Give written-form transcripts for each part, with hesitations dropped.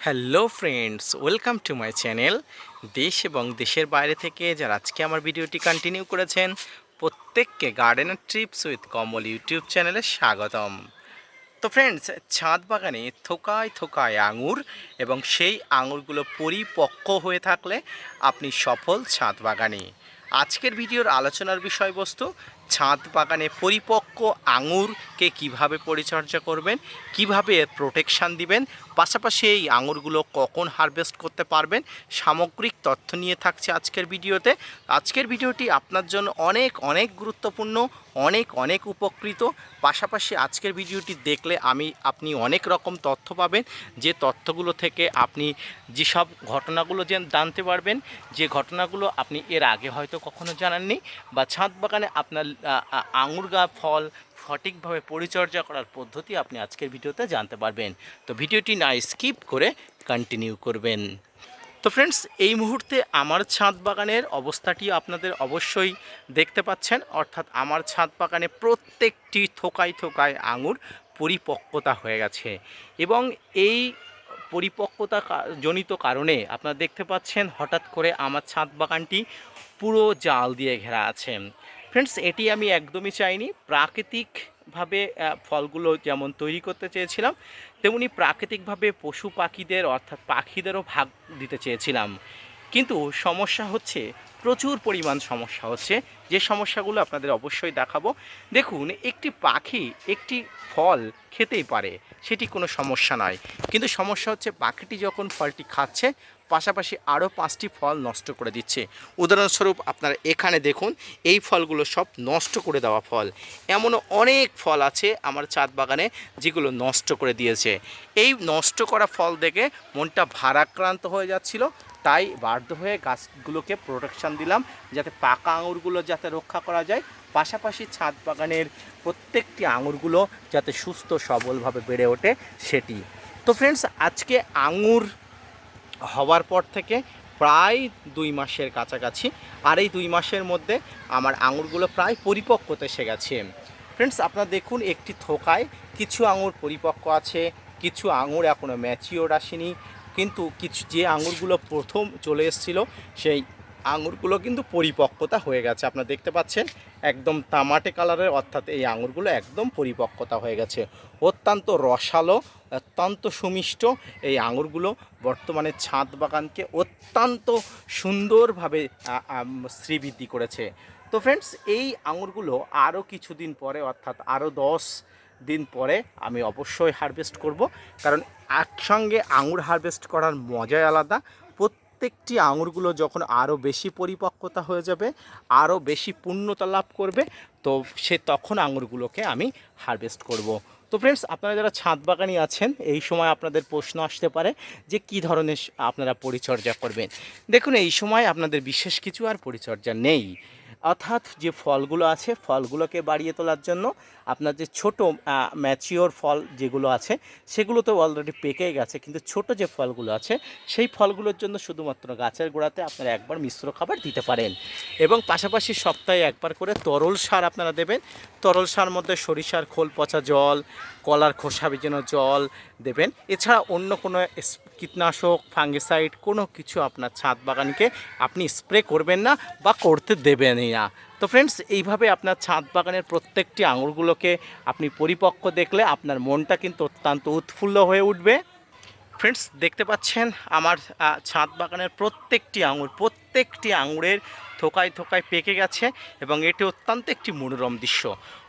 Hello friends, welcome to my channel. দেশ এবং দেশের বাইরে থেকে যারা আজকে আমার ভিডিওটি কন্টিনিউ করেছেন, প্রত্যেককে gardener TRIPS with Kamal YouTube চ্যানেলে স্বাগতম। তো ফ্রেন্ডস, ছাদ বাগানে থোকায় থোকায় আঙুর এবং সেই আঙুরগুলো পরিপক্ক হয়ে থাকলে আপনি সফল ছাদ বাগানি। আজকের ভিডিওর আলোচনার বিষয়বস্তু ছাদ বাগানে পরিপক্ক আঙুরকে কিভাবে পরিচর্যা করবেন, কিভাবে এর প্রোটেকশান দিবেন, পাশাপাশি এই আঙুরগুলো কখন হারভেস্ট করতে পারবেন, সামগ্রিক তথ্য নিয়ে থাকছে আজকের ভিডিওতে। আজকের ভিডিওটি আপনার জন্য অনেক অনেক গুরুত্বপূর্ণ, অনেক অনেক উপকৃত। পাশাপাশি আজকের ভিডিওটি দেখলে আপনি অনেক রকম তথ্য পাবেন, যে তথ্যগুলো থেকে আপনি যেসব ঘটনাগুলো জানতে পারবেন, যে ঘটনাগুলো আপনি এর আগে হয়তো কখনো জানাননি, বা ছাদ বাগানে আপনার আঙুর ফল সঠিকভাবে পরিচর্যা করার পদ্ধতি আপনি আজকের ভিডিওতে জানতে পারবেন। তো ভিডিওটি না স্কিপ করে কন্টিনিউ করবেন। তো ফ্রেন্ডস, এই মুহূর্তে আমার ছাদ বাগানের অবস্থাটি আপনাদের অবশ্যই দেখতে পাচ্ছেন, অর্থাৎ আমার ছাদ বাগানে প্রত্যেকটি থোকায় থোকায় আঙুর পরিপক্কতা হয়ে গেছে। এবং এই পরিপক্কতা জনিত কারণে আপনারা দেখতে পাচ্ছেন হঠাৎ করে আমার ছাদ বাগানটি পুরো জাল দিয়ে ঘেরা আছে। ফ্রেন্ডস, এটি আমি একদমই চাইনি। প্রাকৃতিকভাবে ফলগুলো যেমন তৈরি করতে চেয়েছিলাম, তেমনি প্রাকৃতিকভাবে পশু পাখিদের অর্থাৎ পাখিদেরও ভাগ দিতে চেয়েছিলাম। কিন্তু সমস্যা হচ্ছে, প্রচুর পরিমাণ সমস্যা হচ্ছে, যে সমস্যাগুলো আপনাদের অবশ্যই দেখাবো। দেখুন, একটি পাখি একটি ফল খেতেই পারে, সেটি কোনো সমস্যা নয়। কিন্তু সমস্যা হচ্ছে পাখিটি যখন ফলটি খাচ্ছে, পাশাপাশি আরও 5টি ফল নষ্ট করে দিচ্ছে। উদাহরণস্বরূপ আপনারা এখানে দেখুন, এই ফলগুলো সব নষ্ট করে দেওয়া ফল। এমনও অনেক ফল আছে আমার ছাদ বাগানে যেগুলো নষ্ট করে দিয়েছে। এই নষ্ট করা ফল দেখে মনটা ভারাক্রান্ত হয়ে যাচ্ছিল, তাই বাধ্য হয়ে গাছগুলোকে প্রোটেকশান দিলাম, যাতে পাকা আঙুরগুলো যাতে রক্ষা করা যায়, পাশাপাশি ছাদ বাগানের প্রত্যেকটি আঙুরগুলো যাতে সুস্থ সবলভাবে বেড়ে ওঠে সেটি। তো ফ্রেন্ডস, আজকে আঙুর হওয়ার পর থেকে প্রায় 2 মাসের কাছাকাছি, আর এই 2 মাসের মধ্যে আমার আঙুরগুলো প্রায় পরিপক্কতে এসে গেছে। ফ্রেন্ডস, আপনারা দেখুন, একটি থোকায় কিছু আঙুর পরিপক্ক আছে, কিছু আঙুর এখনও ম্যাচিওর আসেনি। কিন্তু কিছু যে আঙুরগুলো প্রথম চলে এসেছিলো, সেই আঙুরগুলো কিন্তু পরিপক্কতা হয়ে গেছে। আপনারা দেখতে পাচ্ছেন একদম তামাটে কালারের, অর্থাৎ এই আঙুরগুলো একদম পরিপক্কতা হয়ে গেছে। অত্যন্ত রসালো, অত্যন্ত সুমিষ্ট এই আঙুরগুলো বর্তমানে ছাদ বাগানকে অত্যন্ত সুন্দরভাবে শ্রীবৃদ্ধি করেছে। তো ফ্রেন্ডস, এই আঙুরগুলো আরও কিছুদিন পরে, অর্থাৎ আরও 10 দিন পরে আমি অবশ্যই হারভেস্ট করব, কারণ একসঙ্গে আঙুর হারভেস্ট করার মজাই আলাদা। প্রত্যেকটি আঙুরগুলো যখন আরও বেশি পরিপক্কতা হয়ে যাবে, আরও বেশি পূর্ণতা লাভ করবে, তো তখন আঙুরগুলোকে আমি হারভেস্ট করব। তো ফ্রেন্ডস, আপনারা যারা ছাদ বাগানি আছেন, এই সময় আপনাদের প্রশ্ন আসতে পারে যে কী ধরনের আপনারা পরিচর্যা করবেন। দেখুন, এই সময় আপনাদের বিশেষ কিছু আর পরিচর্যা নেই। অর্থাৎ যে ফলগুলো আছে, ফলগুলোকে বাড়িয়ে তোলার জন্য আপনার যে ছোট ম্যাচিওর ফল যেগুলো আছে, সেগুলো তো অলরেডি পেকে গেছে, কিন্তু ছোট যে ফলগুলো আছে, সেই ফলগুলোর জন্য শুধুমাত্র গাছের গোড়াতে আপনারা একবার মিশ্র খাবার দিতে পারেন। এবং পাশাপাশি সপ্তাহে একবার করে তরল সার আপনারা দেবেন। তরল সার মধ্যে সরিষার খোল পচা জল, কলার খোসা ভিজানো জল দেবেন। এছাড়া অন্য কোনো কীটনাশক, ফাঙ্গিসাইড কোনো কিছু আপনার ছাদ বাগানকে আপনি স্প্রে করবেন না বা করতে দেবেনই না। তো ফ্রেন্ডস, এইভাবে আপনার ছাদ বাগানের প্রত্যেকটি আঙুরগুলোকে আপনি পরিপক্ক দেখলে আপনার মনটা কিন্তু অত্যন্ত উৎফুল্ল হয়ে উঠবে। ফ্রেন্ডস, দেখতে পাচ্ছেন আমার ছাদ বাগানের প্রত্যেকটি আঙুরের থোকায় থোকায় পেকে গেছে, এবং এটি অত্যন্ত একটি মনোরম দৃশ্য।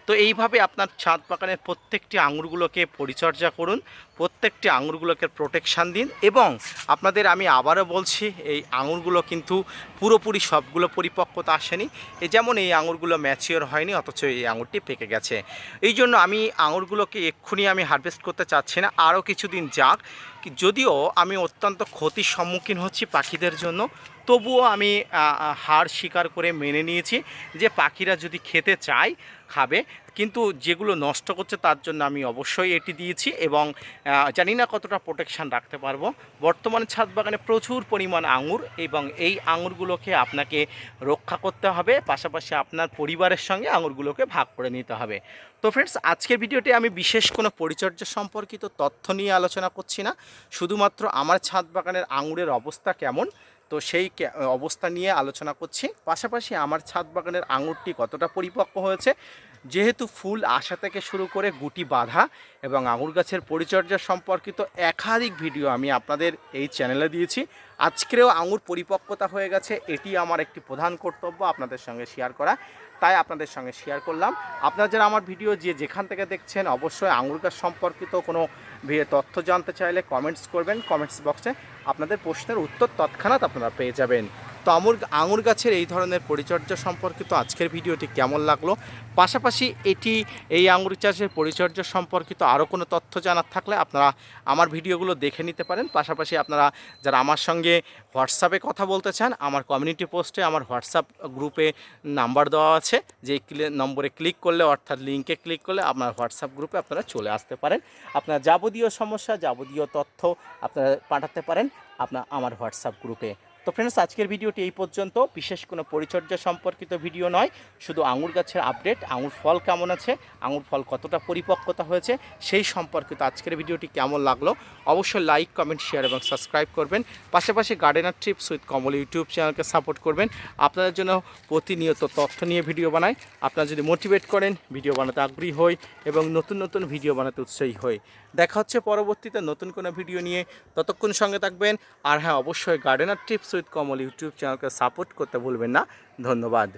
তো এইভাবে আপনার ছাদ বাগানের প্রত্যেকটি আঙুরগুলোকে পরিচর্যা করুন, প্রত্যেকটি আঙুরগুলোকে প্রোটেকশান দিন। এবং আপনাদের আমি আবারও বলছি, এই আঙুরগুলো কিন্তু পুরোপুরি সবগুলো পরিপক্কতা আসেনি। যেমন এই আঙুরগুলো ম্যাচিওর হয়নি, অথচ এই আঙুরটি পেকে গেছে। এই জন্য আমি আঙুরগুলোকে এক্ষুনি হারভেস্ট করতে চাচ্ছি না, আরও কিছুদিন যাক। যদিও আমি অত্যন্ত ক্ষতির সম্মুখীন হচ্ছি পাখিদের জন্য, তবুও আমি হার স্বীকার করে মেনে নিয়েছি যে পাখিরা যদি খেতে চায়, খাবে, কিন্তু যেগুলো নষ্ট করছে তার জন্য আমি অবশ্যই এটি দিয়েছি এবং জানি না কতটা প্রোটেকশান রাখতে পারবো। বর্তমানে ছাদ বাগানে প্রচুর পরিমাণ আঙুর এবং এই আঙুরগুলোকে আপনাকে রক্ষা করতে হবে, পাশাপাশি আপনার পরিবারের সঙ্গে আঙুরগুলোকে ভাগ করে নিতে হবে। তো ফ্রেন্ডস, আজকের ভিডিওটি আমি বিশেষ কোনো পরিচর্যা সম্পর্কিত তথ্য নিয়ে আলোচনা করছি না, শুধুমাত্র আমার ছাদ বাগানের আঙুরের অবস্থা কেমন তো সেই অবস্থা নিয়ে আলোচনা করছি। পাশাপাশি আমার ছাদ বাগানের আঙুরটি কতটা পরিপক্ক হয়েছে, যেহেতু ফুল আসা থেকে শুরু করে গুটি বাঁধা এবং আঙুর গাছের পরিচর্যা সম্পর্কিত একাধিক ভিডিও আমি আপনাদের এই চ্যানেলে দিয়েছি। আজকেও আঙুর পরিপক্কতা হয়ে গেছে, এটি আমার একটি প্রধান কর্তব্য আপনাদের সঙ্গে শেয়ার করা, তাই আপনাদের সঙ্গে শেয়ার করলাম। আপনারা যারা আমার ভিডিও যেখান থেকে দেখছেন অবশ্যই আঙুর গাছ সম্পর্কিত কোনো তথ্য জানতে চাইলে কমেন্টস করবেন, কমেন্টস বক্সে আপনাদের প্রশ্নের উত্তর তৎক্ষণাৎ আপনারা পেয়ে যাবেন। তো আঙুর গাছের এই ধরনের পরিচর্যা সম্পর্কিত আজকের ভিডিওটি কেমন লাগলো, পাশাপাশি এই আঙুর চাষের পরিচর্যা সম্পর্কিত আরও কোনো তথ্য জানার থাকলে আপনারা আমার ভিডিওগুলো দেখে নিতে পারেন। পাশাপাশি আপনারা যারা আমার সঙ্গে হোয়াটসঅ্যাপে কথা বলতে চান, আমার কমিউনিটি পোস্টে আমার হোয়াটসঅ্যাপ গ্রুপে নাম্বার দেওয়া আছে, যে নম্বরে ক্লিক করলে অর্থাৎ লিঙ্কে ক্লিক করলে আপনার হোয়াটসঅ্যাপ গ্রুপে আপনারা চলে আসতে পারেন। আপনার যাবতীয় সমস্যা, যাবতীয় তথ্য আপনারা পাঠাতে পারেন আমার হোয়াটসঅ্যাপ গ্রুপে। তো ফ্রেন্ডস, আজকের ভিডিওটি এই পর্যন্ত। বিশেষ কোনো পরিচর্যা সম্পর্কিত ভিডিও নয়, শুধু আঙুর গাছের আপডেট, আঙুর ফল কেমন আছে, আঙুর ফল কতটা পরিপক্কতা হয়েছে সেই সম্পর্কিত আজকের ভিডিওটি কেমন লাগলো অবশ্যই লাইক, কমেন্ট, শেয়ার এবং সাবস্ক্রাইব করবেন। পাশাপাশি gardener TRIPS with Kamal YouTube চ্যানেলকে সাপোর্ট করবেন। আপনাদের জন্য প্রতিনিয়ত তথ্য নিয়ে ভিডিও বানাই। আপনারা যদি মোটিভেট করেন, ভিডিও বানাতে আগ্রহী হই এবং নতুন নতুন ভিডিও বানাতে উৎসাহী হই। দেখা হচ্ছে পরবর্তীতে নতুন কোনো ভিডিও নিয়ে, ততক্ষণ সঙ্গে থাকবেন। আর হ্যাঁ, অবশ্যই gardener tips with Kamal YouTube চ্যানেলকে সাপোর্ট করতে ভুলবেন না। ধন্যবাদ।